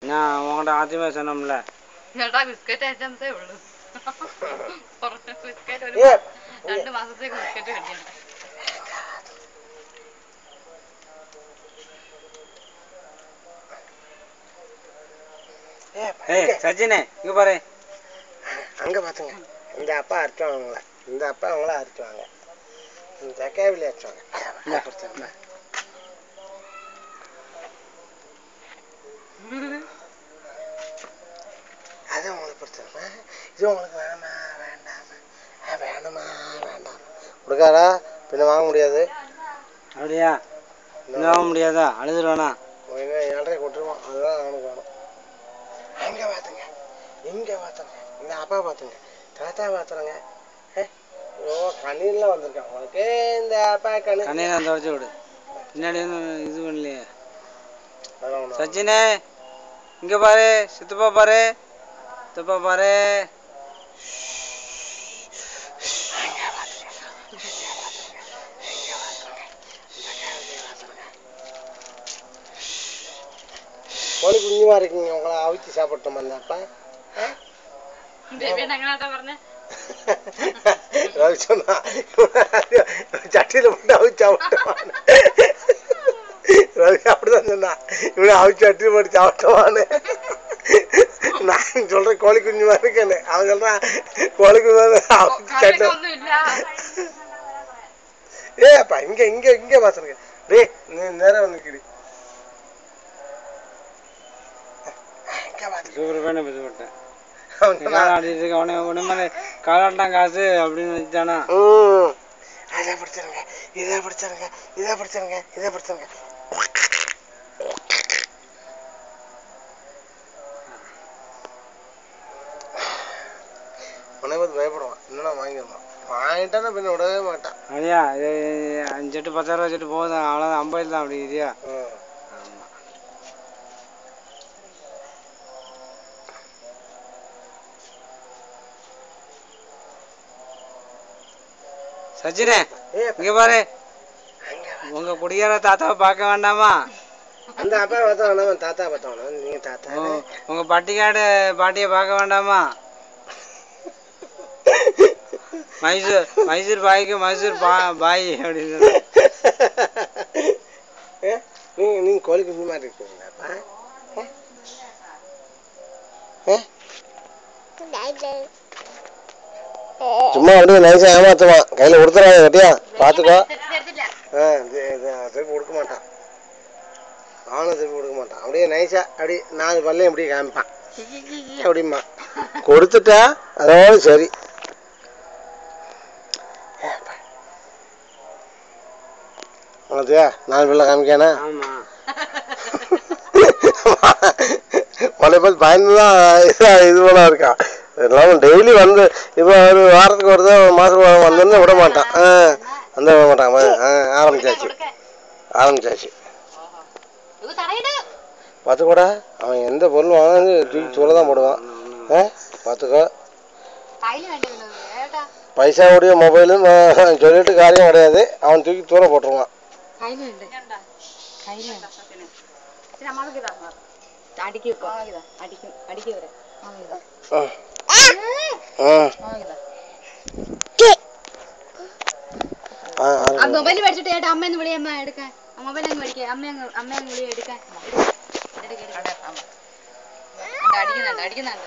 நான் உங்கள்கிட்ட ஆத்தியமே சொன்னோம்ல. பிஸ்கட் ஐட்டம்ஸே உള്ളൂ. பிஸ்கட் ഒരു 2 മാസത്തേക്ക് ബിസ്കറ്റ് കഴിക്കണം. சச்சினே இங்க பாரு. அங்க பாத்துங்க. இந்த அப்பா அரைச்சுவாங்க. இந்த அப்பா அவங்கள அரைச்சுவாங்க. இந்த தக்காவில அரைச்சுவாங்க. அது உங்களுக்கு பிரச்சனை. இது உங்களுக்கு வேணுமா வேண்டாமா? வேணுமா வேண்டாம் கொடுக்காரா பின்ன வாங்க முடியாது. அப்படியா? இன்னும் வாங்க முடியாதா? அழுதுருவானா? 7:30 கொட்டுருவான். அதுதான் அவனுக்கு வேணும். அங்க பாத்துங்க, இங்க பாத்துங்க, இந்த அப்பா பாத்துங்க, தாத்தா பாத்துறங்க. ஓ கண்ணீர்லாம் வந்திருக்கான் உனக்கு. இந்த அப்பா கண்ணீர் துவைச்சு விடு. பின்னாடி இது பண்ணலையே. சச்சினே இங்க பாரு. சித்தப்பா பாரு. சித்தப்பா பாரு. கோழி குஞ்சுமா இருக்கீங்க. உங்களை அவிச்சு சாப்பிட்டோம் அந்த அப்பா. ரவி சொன்னா சட்டியில போட்டு அவிச்சு சாப்பிட்டோம். ரவி அப்படிதான் சொன்னா. இவனை அவிச்சு சட்டியில போட்டு சாப்பிட்டோமான்னு. நான் சொல்றேன் கோழி குஞ்சு மாதிரி இருக்கேன்னு. அவன் சொல்றான் கோழி குஞ்சு அவிச்சு சட்டி. ஏப்பா இங்க இங்க இங்க பாத்துருக்க. டே நீ நேரம் வந்துக்கிடி. சூப்பர் பண்ண பேச மாட்டேன். காலாட்டான் காசு அப்படின்னு வச்சானா? அதை படிச்சிருங்க, இதை படிச்சிருங்க, இதை படிச்சிருங்க, இதை படிச்சிருங்க. உன்னை பார்த்து பயப்படுவான். இன்னும் வாங்கிடணும். வாங்கிட்டானா பின்ன விடவே மாட்டான். அப்படியா? 5 செட்டு 10,000 ரூபா செட்டு போகுதான். அவ்வளோதான் 50 தான். அப்படி இல்லையா? சச்சினே இங்க பாரு. உங்க குடியார தாத்தாவை பார்க்க வேண்டாமா? அந்த அப்பா பார்த்தா வேண்டாமா? தாத்தா பார்த்தா வேண்டாமா? நீங்க தாத்தா. உங்க பட்டிக்காடு பாட்டியை பார்க்க வேண்டாமா? மைசூர் பாய்க்கு மைசூர் பாய் அப்படின்னு. நீங்க கோழி குஞ்சு மாதிரி இருக்கீங்களாப்பா? சும்மா அப்படியே நைஸா ஏமாத்துவான். கையில கொடுத்துறாங்க கட்டியா பாத்துக்கோ. திருப்பி கொடுக்க மாட்டான். அவனும் திருப்பி கொடுக்க மாட்டான். அப்படியே நைஸா அப்படி 4 பல்லையும் அப்படியே காமிப்பான். அப்படிமா கொடுத்துட்டா அதோட சரி. உனக்கு 4 பல்ல காமிக்கானா? உன்னை பார்த்து பயந்துதான் இது போல இருக்கான். எல்லாம் டெய்லி வந்து இப்போ ஒரு வாரத்துக்கு ஒரு தான் மாதம் வந்தோன்னு விட மாட்டான். வந்து விட மாட்டான். ஆரம்பிச்சாச்சு. பார்த்துக்கோடா. அவன் எந்த பொருள் வாங்கினாலும் தூக்கி தூர தான் போடுவான். பார்த்துக்கோ. பைசாவுடைய மொபைலும் சொல்லிட்டு காரியம் கிடையாது. அவன் தூக்கி தூர போட்டுருவான். മൊബൈൽ മേടിച്ചിട്ട് ചേട്ടാ അമ്മയെന്ന് വിളിയ അമ്മ എടുക്കാൻ. മൊബൈൽ അങ്ങ് മേടിക്കുക. അമ്മയങ്ങ് വിളിയ എടുക്കാൻ. അടിക്കുന്നുണ്ട്